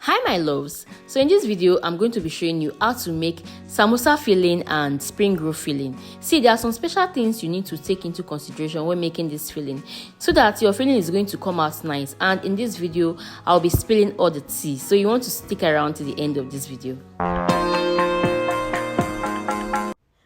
Hi my loves, so in this video I'm going to be showing you how to make samosa filling and spring roll filling. See, there are some special things you need to take into consideration when making this filling so that your filling is going to come out nice. And in this video I'll be spilling all the tea, so you want to stick around to the end of this video.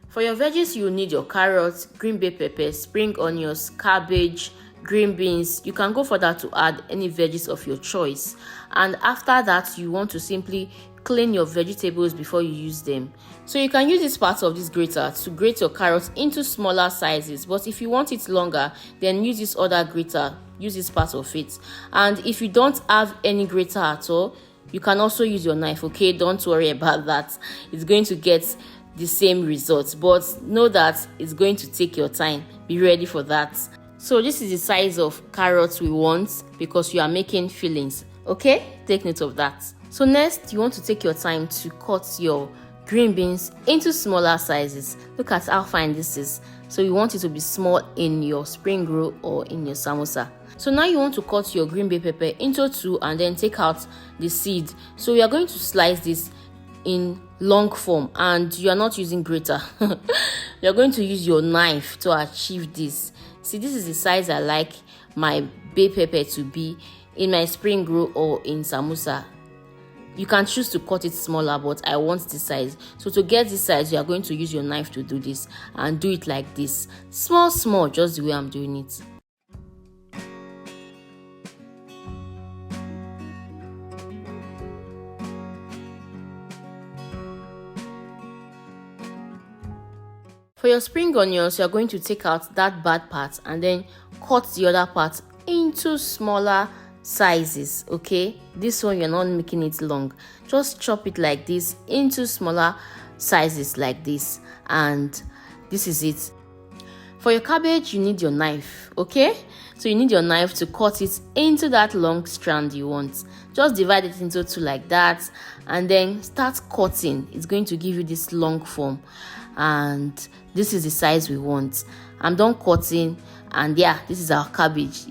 For your veggies, you will need your carrots, green bay pepper, spring onions, cabbage, green beans. You can go further to add any veggies of your choice. And after that, you want to simply clean your vegetables before you use them. So you can use this part of this grater to grate your carrots into smaller sizes, but if you want it longer, then use this other grater, use this part of it. And if you don't have any grater at all, you can also use your knife, okay? Don't worry about that. It's going to get the same results, but know that it's going to take your time. Be ready for that. So this is the size of carrots we want because you are making fillings, okay? Take note of that. So next, you want to take your time to cut your green beans into smaller sizes. Look at how fine this is. So you want it to be small in your spring roll or in your samosa. So now you want to cut your green bay pepper into two and then take out the seed. So we are going to slice this in long form, and you are not using grater. You're going to use your knife to achieve this. See, this is the size I like my bay pepper to be in my spring roll or in samosa. You can choose to cut it smaller, but I want this size. So to get this size, you are going to use your knife to do this, and do it like this, small, just the way I'm doing it. For your spring onions, you are going to take out that bad part and then cut the other part into smaller sizes, okay? This one, you're not making it long. Just chop it like this into smaller sizes like this, and this is it. For your cabbage, you need your knife, okay? So you need your knife to cut it into that long strand you want. Just divide it into two like that and then start cutting. It's going to give you this long form, and this is the size we want. I'm done cutting, and yeah, this is our cabbage.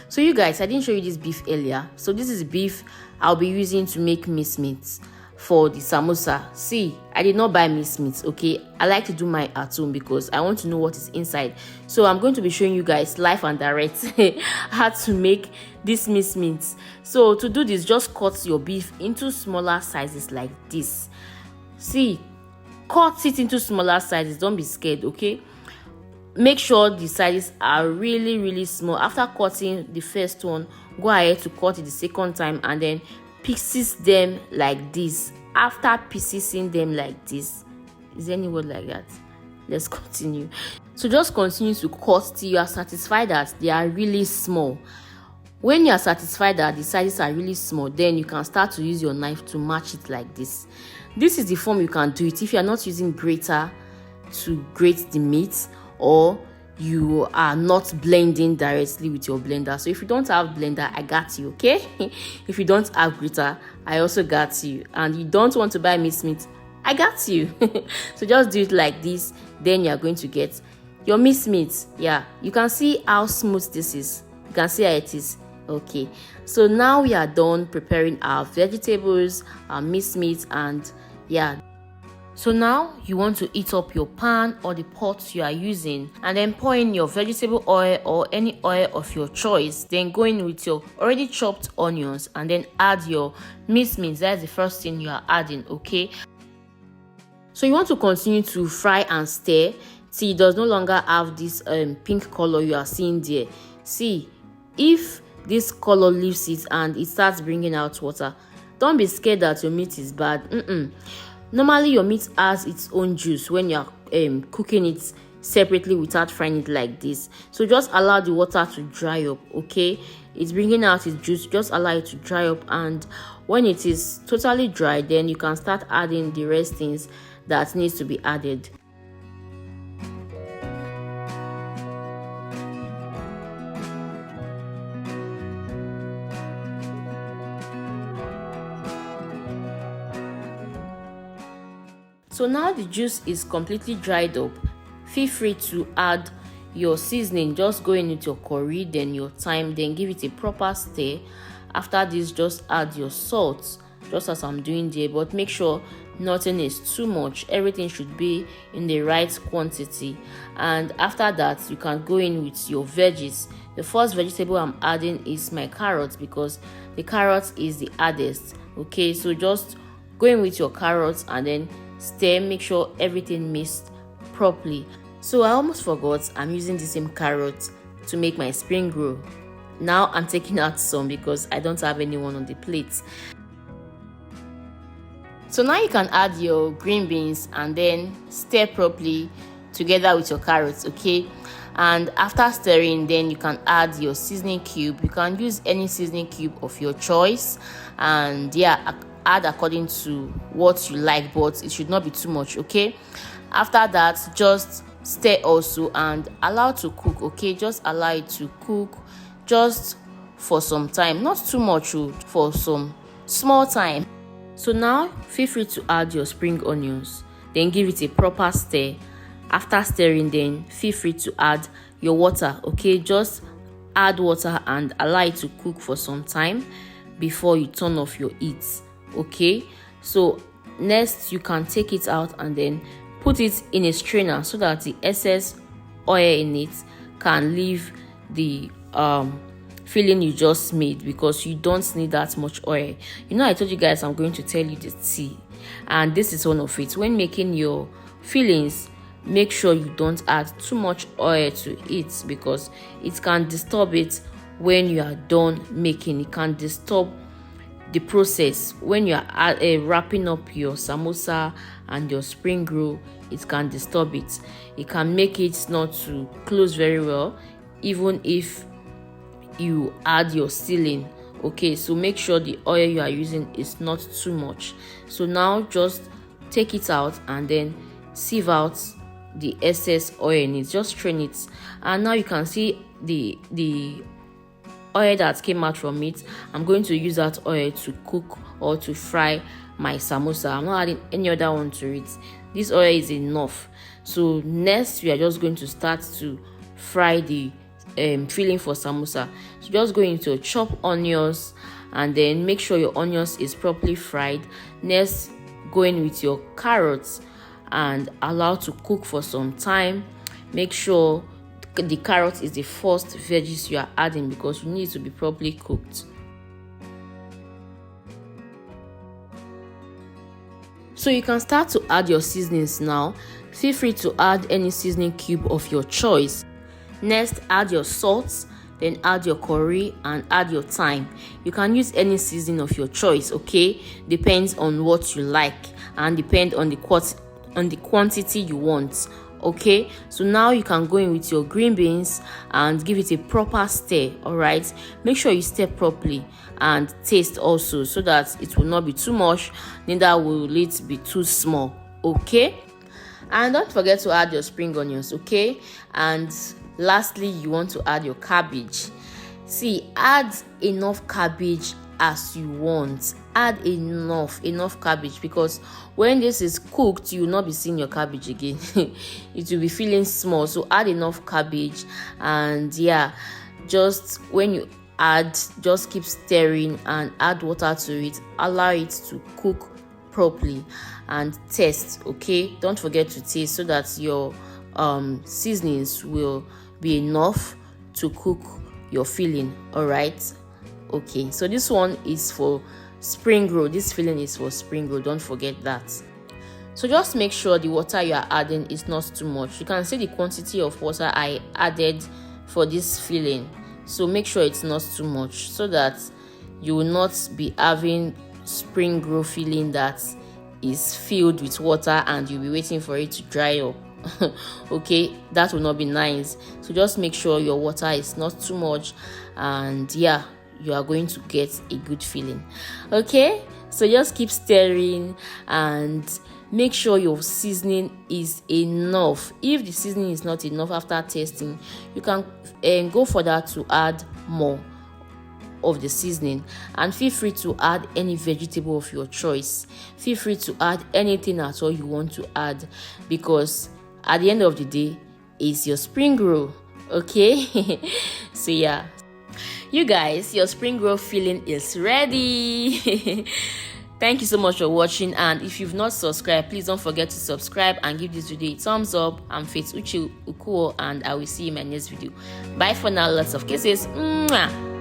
So you guys, I didn't show you this beef earlier. So this is beef I'll be using to make mince meat for the samosa. See, I did not buy mince meat, okay? I like to do mine at home because I want to know what is inside. So I'm going to be showing you guys live and direct how to make this mince meat. So to do this, just cut your beef into smaller sizes like this. See, cut it into smaller sizes. Don't be scared, okay? Make sure the sizes are really small. After cutting the first one, go ahead to cut it the second time and then pieces them like this. After piecing them like this, is there any word like that? Let's continue. So just continue to cut till you are satisfied that they are really small. When you are satisfied that the sizes are really small, then you can start to use your knife to match it like this. This is the form you can do it if you are not using grater to grate the meat, or you are not blending directly with your blender. So if you don't have blender, I got you, okay? If you don't have grater, I also got you. And you don't want to buy mince meat, I got you. So just do it like this, then you are going to get your mince meat. Yeah, you can see how smooth this is. You can see how it is. Okay, so now we are done preparing our vegetables, our mince meat, and yeah. So now you want to heat up your pan or the pot you are using and then pour in your vegetable oil or any oil of your choice. Then go in with your already chopped onions and then add your mince meat. That's the first thing you are adding, okay? So you want to continue to fry and stir till it does no longer have this pink color you are seeing there. See, if this color leaves it and it starts bringing out water, don't be scared that your meat is bad. Normally your meat has its own juice when you're cooking it separately without frying it like this. So just allow the water to dry up, okay? It's bringing out its juice. Just allow it to dry up, and when it is totally dry, then you can start adding the rest things that needs to be added. So now the juice is completely dried up. Feel free to add your seasoning. Just go in with your curry, then your thyme, then give it a proper stir. After this, just add your salt just as I'm doing there, but make sure nothing is too much. Everything should be in the right quantity. And after that, you can go in with your veggies. The first vegetable I'm adding is my carrots, because the carrot is the hardest. Okay, so just go in with your carrots and then stir. Make sure everything mixed properly. So I almost forgot, I'm using the same carrot to make my spring roll. Now I'm taking out some because I don't have anyone on the plate. So now you can add your green beans and then stir properly together with your carrots, okay? And after stirring, then you can add your seasoning cube. You can use any seasoning cube of your choice, and yeah, add according to what you like, but it should not be too much, okay? After that, just stir also and allow to cook, okay? Just allow it to cook just for some time, not too much, for some small time. So now feel free to add your spring onions, then give it a proper stir. After stirring, then feel free to add your water, okay? Just add water and allow it to cook for some time before you turn off your heat, okay? So next, you can take it out and then put it in a strainer so that the excess oil in it can leave the filling you just made, because you don't need that much oil. You know, I told you guys I'm going to tell you the tea, and this is one of it. When making your fillings, make sure you don't add too much oil to it, because it can disturb it when you are done making. It can disturb the process when you are wrapping up your samosa and your spring roll. It can disturb it. It can make it not to close very well, even if you add your sealing, okay? So make sure the oil you are using is not too much. So now just take it out and then sieve out the excess oil in it. Just strain it, and now you can see the oil that came out from it. I'm going to use that oil to cook or to fry my samosa. I'm not adding any other one to it. This oil is enough. So next, we are just going to start to fry the filling for samosa. So just go into chop onions and then make sure your onions is properly fried. Next, go in with your carrots and allow to cook for some time. Make sure the carrot is the first veggies you are adding, because you need it to be properly cooked. So you can start to add your seasonings now. Feel free to add any seasoning cube of your choice. Next, add your salt, then add your curry and add your thyme. You can use any seasoning of your choice, okay? Depends on what you like and depend on the quantity you want, okay? So now you can go in with your green beans and give it a proper stir. All right, make sure you stir properly and taste also, so that it will not be too much, neither will it be too small, okay? And don't forget to add your spring onions, okay? And lastly, you want to add your cabbage. See, add enough cabbage as you want. Add enough cabbage, because when this is cooked, you will not be seeing your cabbage again. It will be feeling small. So add enough cabbage, and yeah, just when you add, just keep stirring and add water to it. Allow it to cook properly and taste, okay? Don't forget to taste, so that your seasonings will be enough to cook your filling. All right, okay? So this one is for spring roll. This filling is for spring roll, don't forget that. So just make sure the water you are adding is not too much. You can see the quantity of water I added for this filling, so make sure it's not too much, so that you will not be having spring roll filling that is filled with water and you'll be waiting for it to dry up. Okay, that will not be nice. So just make sure your water is not too much, and yeah, you are going to get a good filling. Okay, so just keep stirring and make sure your seasoning is enough. If the seasoning is not enough after tasting, you can go further to add more of the seasoning, and feel free to add any vegetable of your choice. Feel free to add anything at all you want to add, because at the end of the day, it's your spring roll, okay? So yeah, you guys, your spring roll filling is ready. Thank you so much for watching, and if you've not subscribed, please don't forget to subscribe and give this video a thumbs up. I'm Faith Uche Ukuo, and I will see you in my next video. Bye for now. Lots of kisses. Mwah.